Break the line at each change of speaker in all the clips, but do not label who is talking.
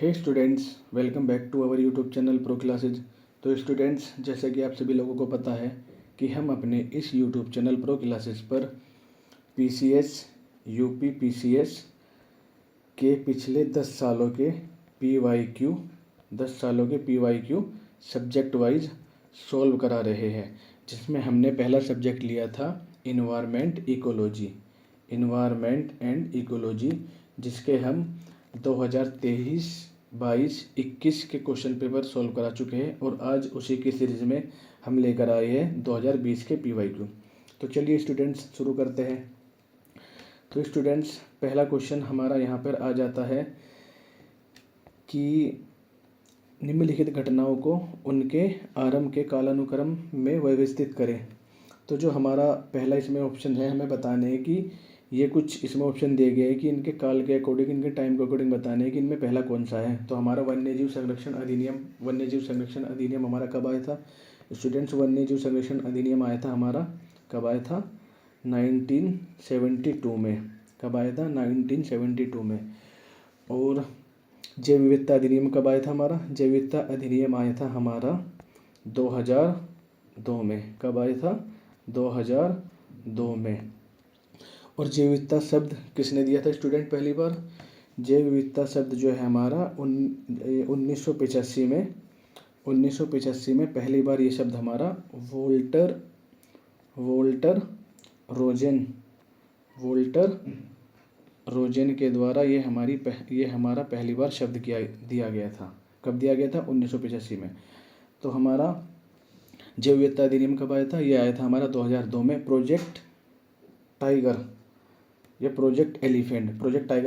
Hey students, welcome back to our YouTube channel pro classes. तो students, जैसे कि आप सभी लोगों को पता है कि हम अपने इस यूट्यूब चैनल प्रो क्लासेज पर पीसीएस, यूपी पीसीएस के पिछले 10 सालों के पीवाईक्यू 10 सालों के पीवाईक्यू सब्जेक्ट वाइज सॉल्व करा रहे हैं, जिसमें हमने पहला सब्जेक्ट लिया था इन्वायरमेंट एंड इकोलॉजी, जिसके हम 2023, 22, 21 के क्वेश्चन पेपर सॉल्व करा चुके हैं और आज उसी की सीरीज में हम लेकर आए हैं 2020 के पीवाईक्यू। तो चलिए स्टूडेंट्स शुरू करते हैं। तो स्टूडेंट्स, पहला क्वेश्चन हमारा यहाँ पर आ जाता है कि निम्नलिखित घटनाओं को उनके आरंभ के कालानुक्रम में व्यवस्थित करें। तो जो हमारा पहला इसमें ऑप्शन है, हमें बताने हैं कि ये कुछ इसमें ऑप्शन दिए गए हैं कि इनके काल के अकॉर्डिंग, इनके टाइम के अकॉर्डिंग बताने हैं कि इनमें पहला कौन सा है। तो हमारा वन्यजीव संरक्षण अधिनियम हमारा कब आया था स्टूडेंट्स? वन्यजीव संरक्षण अधिनियम आया था हमारा, कब आया था? 1972 में। कब आया था? 1972 में। और जैव विविधता अधिनियम कब आया था हमारा? जैव विविधता अधिनियम आया था हमारा 2002 में। कब आया था? 2002 में। और जैव विविधता शब्द किसने दिया था स्टूडेंट पहली बार? जैव विविधता शब्द जो है हमारा 1985 में पहली बार ये शब्द हमारा वोल्टर रोजेन के द्वारा ये हमारा पहली बार शब्द दिया गया था। कब दिया गया था? 1985 में। तो हमारा जैव विविधता अधिनियम कब आया था? ये आया था हमारा 2002 में। प्रोजेक्ट टाइगर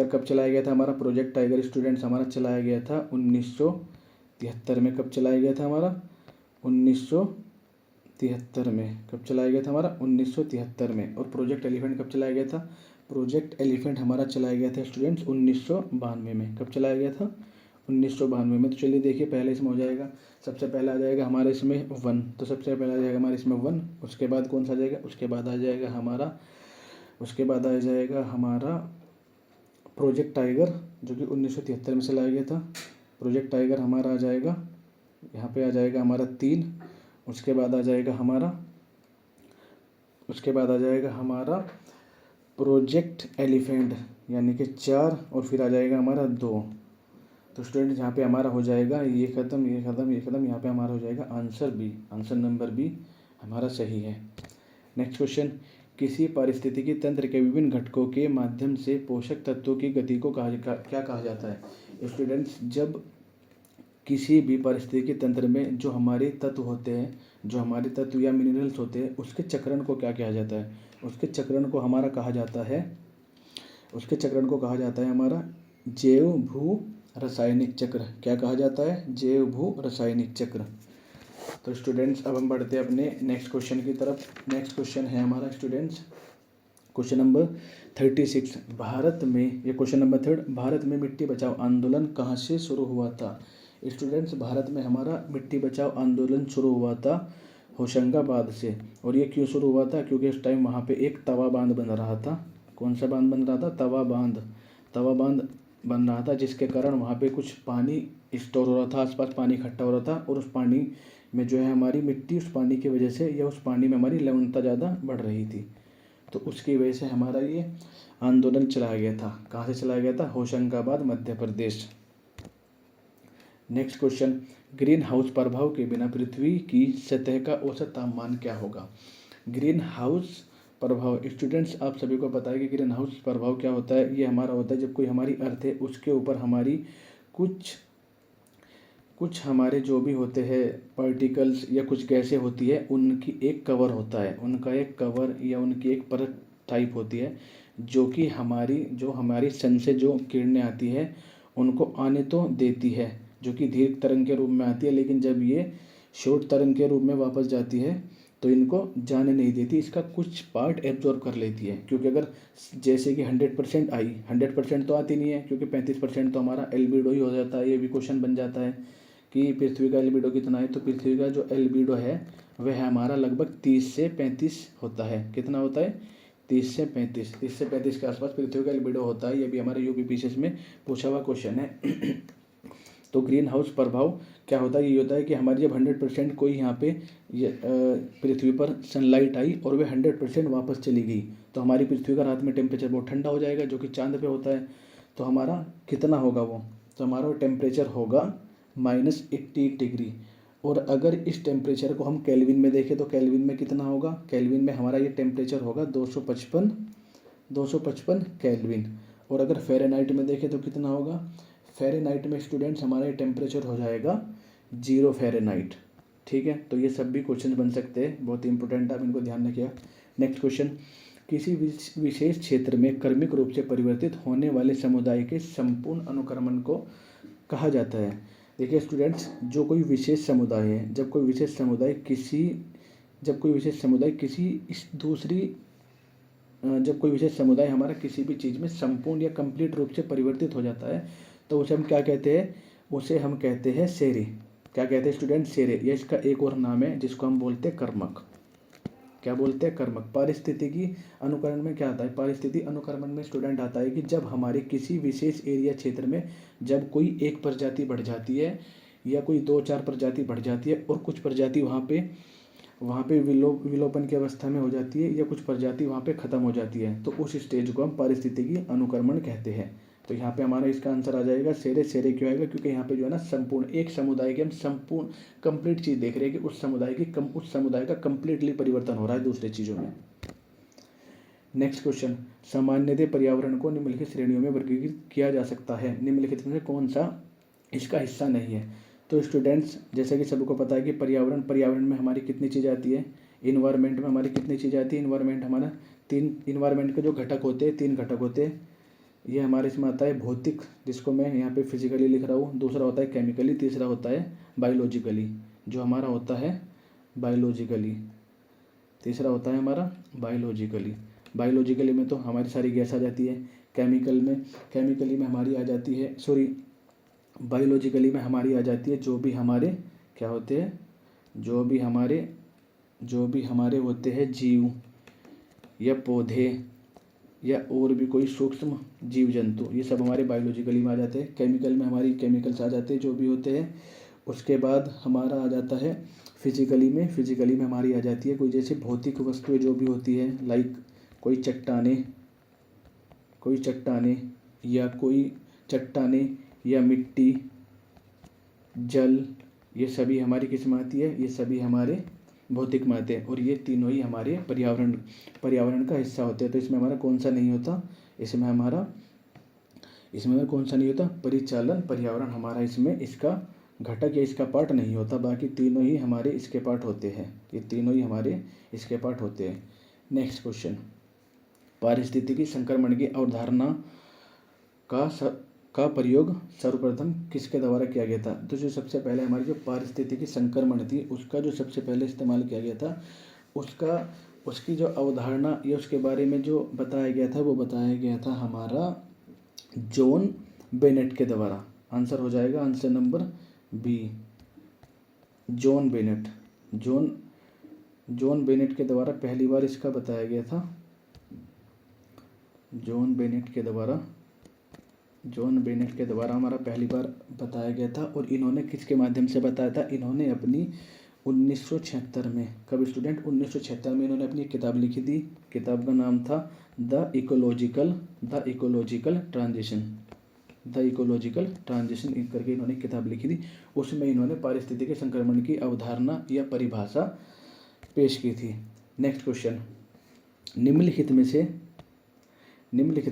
कब चलाया गया था हमारा? प्रोजेक्ट टाइगर स्टूडेंट्स हमारा चलाया गया था 1973 में। कब चलाया गया था हमारा? 1973 में। कब चलाया गया था हमारा? 1973 में। और प्रोजेक्ट एलिफेंट कब चलाया गया था? प्रोजेक्ट एलिफेंट हमारा चलाया गया था स्टूडेंट्स 1992 में। कब चलाया गया था? 1992 में। तो चलिए देखिए, पहले इसमें हो जाएगा, सबसे पहले आ जाएगा हमारे इसमें 1। तो सबसे पहले आ जाएगा हमारे इसमें 1। उसके बाद कौन सा आ जाएगा? उसके बाद आ जाएगा हमारा प्रोजेक्ट टाइगर, जो कि 1973 में चलाया गया था। प्रोजेक्ट टाइगर हमारा आ जाएगा, यहाँ पे आ जाएगा हमारा 3। उसके बाद आ जाएगा हमारा प्रोजेक्ट एलिफेंट, यानी कि 4। और फिर आ जाएगा हमारा 2। तो स्टूडेंट यहाँ पे हमारा हो जाएगा ये ख़त्म। यहाँ पे हमारा हो जाएगा आंसर नंबर बी हमारा सही है। नेक्स्ट क्वेश्चन, किसी पारिस्थितिकी तंत्र के विभिन्न घटकों के माध्यम से पोषक तत्वों की गति को क्या कहा जाता है? स्टूडेंट्स, जब किसी भी पारिस्थितिकी तंत्र में जो हमारे तत्व होते हैं, जो हमारे तत्व या मिनरल्स होते हैं, उसके चक्रण को क्या कहा जाता है? उसके चक्रण को कहा जाता है हमारा जैव भू रासायनिक चक्र। क्या कहा जाता है? जैव भू रासायनिक चक्र। तो स्टूडेंट्स, अब हम बढ़ते हैं अपने नेक्स्ट क्वेश्चन की तरफ। नेक्स्ट क्वेश्चन है हमारा स्टूडेंट्स क्वेश्चन नंबर 36। भारत में मिट्टी बचाओ आंदोलन कहाँ से शुरू हुआ था? स्टूडेंट्स, भारत में हमारा मिट्टी बचाओ आंदोलन शुरू हुआ था होशंगाबाद से। और ये क्यों शुरू हुआ था? क्योंकि उस टाइम वहाँ पे एक तवा बांध बन रहा था। कौन सा बांध बन रहा था? तवा बांध बन रहा था, जिसके कारण वहाँ पे कुछ पानी स्टोर हो रहा था, आसपास पानी इकट्ठा हो रहा था। और उस पानी में जो है हमारी मिट्टी, उस पानी की वजह से या उस पानी में हमारी लवणता ज़्यादा बढ़ रही थी। तो उसकी वजह से हमारा ये आंदोलन चलाया गया था। कहाँ से चलाया गया था? Hoshangabad, Madhya Pradesh. Next question, green house प्रभाव के बिना पृथ्वी की सतह का औसत तापमान क्या होगा? ग्रीन हाउस प्रभाव स्टूडेंट्स, आप सभी को पता है कि ग्रीन हाउस प्रभाव क्या होता है। ये हमारा होता है जब कोई हमारी अर्थ है, उसके ऊपर हमारी कुछ हमारे जो भी होते हैं पार्टिकल्स या कुछ गैसें होती है, उनकी एक कवर होता है, उनका एक कवर या उनकी एक परत टाइप होती है, जो कि हमारी सन से जो किरणें आती है उनको आने तो देती है, जो कि दीर्घ तरंग के रूप में आती है। लेकिन जब ये शॉर्ट तरंग के रूप में वापस जाती है तो इनको जाने नहीं देती, इसका कुछ पार्ट एब्जॉर्ब कर लेती है। क्योंकि अगर जैसे कि 100% आई, 100% तो आती नहीं है, क्योंकि 35% तो हमारा एल्बिडो ही हो जाता है। ये भी क्वेश्चन बन जाता है कि पृथ्वी का एल्बिडो कितना है। तो पृथ्वी का जो एल्बिडो है वह हमारा लगभग 30 से 35 होता है। कितना होता है? 30 से 35 के आसपास पृथ्वी का एल्बिडो होता है। ये भी हमारे यूपी पीसीएस में पूछा हुआ क्वेश्चन है। तो ग्रीन हाउस प्रभाव क्या होता है, ये होता है कि हमारी जब 100% कोई यहाँ पे पृथ्वी पर सनलाइट आई और वे 100% वापस चली गई, तो हमारी पृथ्वी का रात में टेम्परेचर बहुत ठंडा हो जाएगा, जो कि चांद पे होता है। तो हमारा कितना होगा वो, तो हमारा टेम्परेचर होगा -80 डिग्री। और अगर इस टेम्परेचर को हम केल्विन में देखें तो केल्विन में कितना होगा, केल्विन में हमारा ये टेम्परेचर होगा 255 केल्विन। और अगर फ़ारेनहाइट में देखें तो कितना होगा, फ़ारेनहाइट में स्टूडेंट्स हमारा ये टेम्परेचर हो जाएगा 0 फ़ारेनहाइट। ठीक है, तो ये सब भी क्वेश्चन बन सकते हैं, बहुत इंपॉर्टेंट, आप इनको ध्यान रखिएगा। नेक्स्ट क्वेश्चन, किसी विशेष क्षेत्र में क्रमिक रूप से परिवर्तित होने वाले समुदाय के संपूर्ण अनुक्रमण को कहा जाता है। देखिए स्टूडेंट्स, जो कोई विशेष समुदाय है, जब कोई विशेष समुदाय किसी जब कोई विशेष समुदाय हमारा किसी भी चीज़ में संपूर्ण या कंप्लीट रूप से परिवर्तित हो जाता है, तो उसे हम क्या कहते हैं, उसे हम कहते हैं सेरे। क्या कहते हैं स्टूडेंट, सेरे। या इसका एक और नाम है जिसको हम बोलते हैं कर्मक। क्या बोलते हैं, कर्मक। पारिस्थितिकी अनुकरण में क्या आता है, पारिस्थितिकी अनुकरण में स्टूडेंट आता है कि जब हमारे किसी विशेष एरिया क्षेत्र में जब कोई एक प्रजाति बढ़ जाती है या कोई 2-4 प्रजाति बढ़ जाती है और कुछ प्रजाति वहाँ पे विलोपन की अवस्था में हो जाती है या कुछ प्रजाति वहाँ पे ख़त्म हो जाती है, तो उस स्टेज को हम पारिस्थितिकी अनुक्रमण कहते हैं। तो यहाँ पे हमारा इसका आंसर आ जाएगा सेरे। सेरे क्यों आएगा, क्योंकि यहाँ पे जो है ना संपूर्ण एक समुदाय के हम संपूर्ण कंप्लीट चीज़ देख रहे हैं कि उस समुदाय का कंप्लीटली परिवर्तन हो रहा है दूसरे चीज़ों में। नेक्स्ट क्वेश्चन, सामान्यतः पर्यावरण को निम्नलिखित श्रेणियों में वर्गीकृत किया जा सकता है, निम्नलिखित में से कौन सा इसका हिस्सा नहीं है। तो स्टूडेंट्स, जैसे कि सबको पता है कि पर्यावरण में हमारी कितनी चीज़ें आती है, इन्वायरमेंट में हमारी कितनी चीज़ें आती है। इन्वायरमेंट हमारा इन्वायरमेंट के जो घटक होते हैं 3 घटक होते हैं। ये हमारे इसमें आता है भौतिक, जिसको मैं यहाँ पे फिजिकली लिख रहा हूँ, दूसरा होता है केमिकली, तीसरा होता है बायोलॉजिकली, जो हमारा होता है बायोलॉजिकली, तीसरा होता है हमारा बायोलॉजिकली। बायोलॉजिकली में तो हमारी सारी गैस आ जाती है, केमिकली में हमारी आ जाती है, बायोलॉजिकली में हमारी आ जाती है जो भी हमारे क्या होते हैं, जो भी हमारे होते हैं जीव या पौधे या और भी कोई सूक्ष्म जीव जंतु, ये सब हमारे बायोलॉजिकली में आ जाते हैं। केमिकल में हमारी केमिकल्स आ जाते हैं जो भी होते हैं। उसके बाद हमारा आ जाता है फिजिकली में हमारी आ जाती है कोई जैसे भौतिक वस्तुएं जो भी होती है, लाइक कोई चट्टाने या मिट्टी, जल, ये सभी हमारी किस में आती है, ये सभी हमारे भौतिक में आते हैं। और ये तीनों ही हमारे पर्यावरण का हिस्सा होते हैं। तो इसमें हमारा कौन सा नहीं होता, इसमें हमारा कौन सा नहीं होता, परिचालन पर्यावरण हमारा इसमें इसका घटक या इसका पार्ट नहीं होता। बाकी तीनों ही हमारे इसके पार्ट होते हैं, ये तीनों ही हमारे इसके पार्ट होते हैं। नेक्स्ट क्वेश्चन, पारिस्थितिकी संक्रमण की अवधारणा का प्रयोग सर्वप्रथम किसके द्वारा किया गया था। तो जो सबसे पहले हमारी जो पारिस्थितिकी संक्रमण थी उसका जो सबसे पहले इस्तेमाल किया गया था, उसकी जो अवधारणा या उसके बारे में जो बताया गया था वो बताया गया था हमारा जॉन बेनेट के द्वारा। आंसर हो जाएगा answer number B, John Bennet के द्वारा पहली बार इसका बताया गया था। जॉन बेनेट के द्वारा हमारा पहली बार बताया गया था। और इन्होंने किसके माध्यम से बताया था, इन्होंने अपनी 1976 में, कब स्टूडेंट 1976 में इन्होंने अपनी किताब लिखी थी। किताब का नाम था द इकोलॉजिकल ट्रांजिशन करके इन्होंने किताब लिखी थी। उसमें इन्होंने पारिस्थितिकी संक्रमण की अवधारणा या परिभाषा पेश की थी। नेक्स्ट क्वेश्चन, निम्नलिखित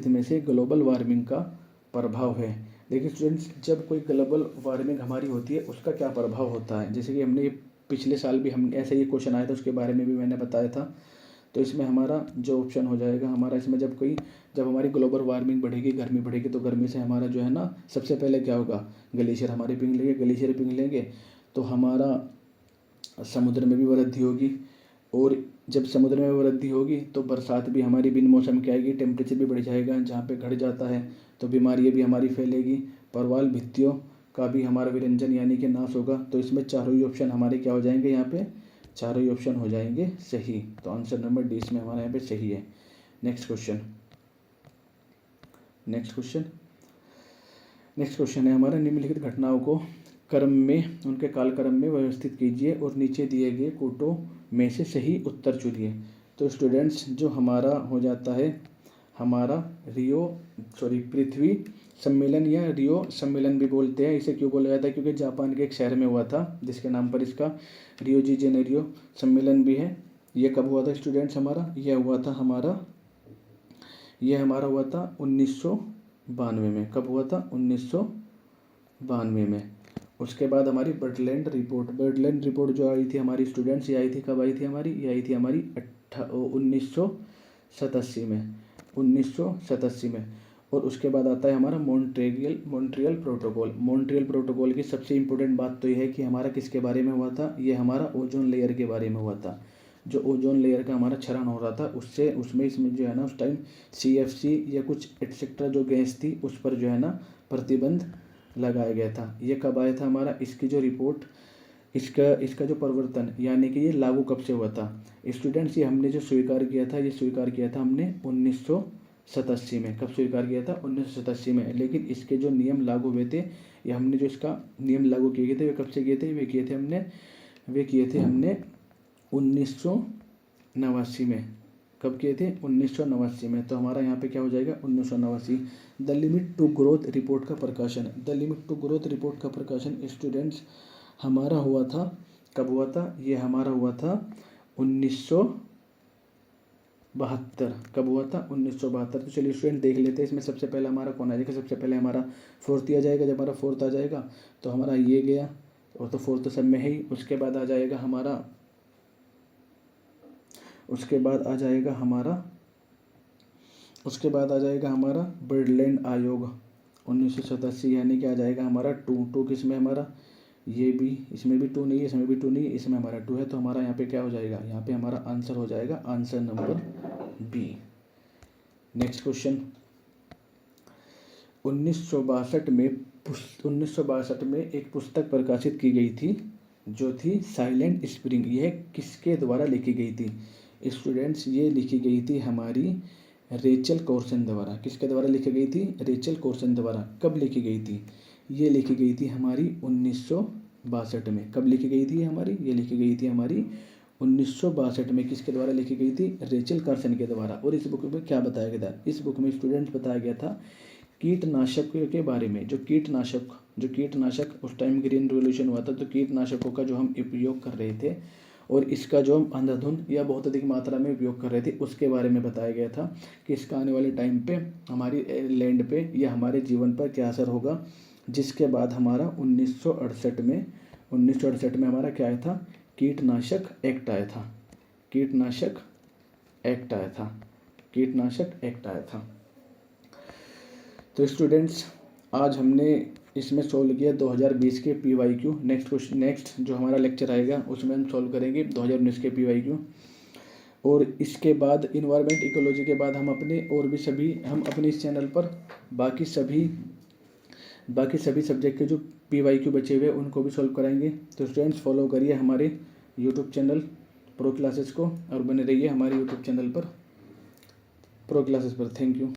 में से ग्लोबल वार्मिंग का प्रभाव है। देखिए स्टूडेंट्स, जब कोई ग्लोबल वार्मिंग हमारी होती है उसका क्या प्रभाव होता है, जैसे कि हमने पिछले साल भी हम ऐसे ही क्वेश्चन आया था, उसके बारे में भी मैंने बताया था। तो इसमें हमारा जो ऑप्शन हो जाएगा हमारा इसमें जब हमारी ग्लोबल वार्मिंग बढ़ेगी, गर्मी बढ़ेगी, तो गर्मी से हमारा जो है ना सबसे पहले क्या होगा, ग्लेशियर हमारे पिघल लेंगे तो हमारा समुद्र में भी वृद्धि होगी। और जब समुद्र में वृद्धि होगी तो बरसात भी हमारी बिन मौसम की आएगी, टेम्परेचर भी बढ़ जाएगा, जहाँ पे घट जाता है तो बीमारियाँ भी हमारी फैलेगी, प्रवाल भित्तियों का भी हमारा विरंजन यानी कि नाश होगा। तो इसमें चारों ही ऑप्शन हमारे क्या हो जाएंगे, यहाँ पे चारों ही ऑप्शन हो जाएंगे सही। तो आंसर नंबर डी इसमें हमारा यहाँ पे सही है। नेक्स्ट क्वेश्चन, नेक्स्ट क्वेश्चन है हमारा, निम्नलिखित घटनाओं को क्रम में, उनके कालक्रम में व्यवस्थित कीजिए और नीचे दिए गए कोटों में से सही उत्तर चुनिए। तो स्टूडेंट्स जो हमारा हो जाता है हमारा पृथ्वी सम्मेलन या रियो सम्मेलन भी बोलते हैं। इसे क्यों बोला जाता है? क्योंकि जापान के एक शहर में हुआ था जिसके नाम पर इसका रियो जी जेनेरियो सम्मेलन भी है। ये कब हुआ था स्टूडेंट्स? यह हुआ था हुआ था 1992 में। कब हुआ था? 1992 में। उसके बाद हमारी बर्डलैंड रिपोर्ट जो आई थी हमारी स्टूडेंट्स, ये आई थी कब आई थी हमारी? ये आई थी हमारी 1987 में, 1987 में। और उसके बाद आता है हमारा मॉन्ट्रियल प्रोटोकॉल की सबसे इम्पोर्टेंट बात तो यह है कि हमारा किसके बारे में हुआ था? ये हमारा ओजोन लेयर के बारे में हुआ था। जो ओजोन लेयर का हमारा क्षरण हो रहा था इसमें जो है ना उस टाइम CFC या कुछ एटसेट्रा जो गैस थी उस पर जो है ना प्रतिबंध लगाया गया था। ये कब आया था हमारा? इसकी जो रिपोर्ट, इसका जो परिवर्तन यानी कि ये लागू कब से हुआ था स्टूडेंट्स? ये हमने जो स्वीकार किया था हमने 1987 में। कब स्वीकार किया था? 1987 में। लेकिन इसके जो नियम लागू हुए थे, ये हमने जो इसका नियम लागू किए थे वे कब से किए थे? वे किए थे हमने 1989 में। कब किए थे? 1989 में। तो हमारा यहाँ पे क्या हो जाएगा? 1989। The limit to growth report का प्रकाशन स्टूडेंट्स हमारा हुआ था, कब हुआ था? ये हमारा हुआ था 1972। कब हुआ था? 1972। तो चलिए स्टूडेंट देख लेते हैं इसमें सबसे पहले हमारा कौन आ जाएगा? सबसे पहले हमारा फोर्थ आ जाएगा। जब हमारा फोर्थ आ जाएगा तो हमारा ये गया, और तो फोर्थ तो सब में है ही। उसके बाद आ जाएगा हमारा बर्डलैंड आयोग 1987, यानी कि आ जाएगा हमारा 2 किस में हमारा? ये भी, इसमें भी 2 नहीं है, इसमें भी 2 नहीं है, इसमें हमारा 2 है। तो हमारा यहाँ पे क्या हो जाएगा? यहाँ पे हमारा आंसर हो जाएगा answer number B। Next question, 1962 में एक पुस्तक प्रकाशित की गई थी जो थी साइलेंट स्प्रिंग। यह किसके द्वारा लिखी गई थी स्टूडेंट्स? ये लिखी गई थी हमारी रेचल कॉर्सन द्वारा। किसके द्वारा लिखी गई थी? रेचल कॉर्सन द्वारा। कब लिखी गई थी? ये लिखी गई थी हमारी 1962 में। कब लिखी गई थी हमारी? ये लिखी गई थी हमारी 1962 में। किसके द्वारा लिखी गई थी? रेचल कार्सन के द्वारा। और इस बुक में क्या बताया गया था? इस बुक में स्टूडेंट्स बताया गया था कीटनाशक के बारे में। जो कीटनाशक उस टाइम ग्रीन रिवॉल्यूशन हुआ था, तो कीटनाशकों का जो हम उपयोग कर रहे थे और इसका जो हम अंधाधुंध या बहुत अधिक मात्रा में उपयोग कर रहे थे उसके बारे में बताया गया था कि इसका आने वाले टाइम पे हमारी लैंड पे या हमारे जीवन पर क्या असर होगा। जिसके बाद हमारा 1968 में हमारा क्या आया था? कीटनाशक एक्ट आया था। तो स्टूडेंट्स आज हमने इसमें सोल्व किया 2020 के PYQ। नेक्स्ट जो हमारा लेक्चर आएगा उसमें हम सोल्व करेंगे 2019 के PYQ। और इसके बाद इन्वायरमेंट इकोलॉजी के बाद हम अपने इस चैनल पर बाकी सभी सब्जेक्ट के जो PYQ बचे हुए उनको भी सॉल्व कराएंगे। तो स्टूडेंट्स फॉलो करिए हमारे यूट्यूब चैनल प्रो क्लासेस को और बने रहिए हमारे यूट्यूब चैनल पर प्रो क्लासेस पर। Thank you.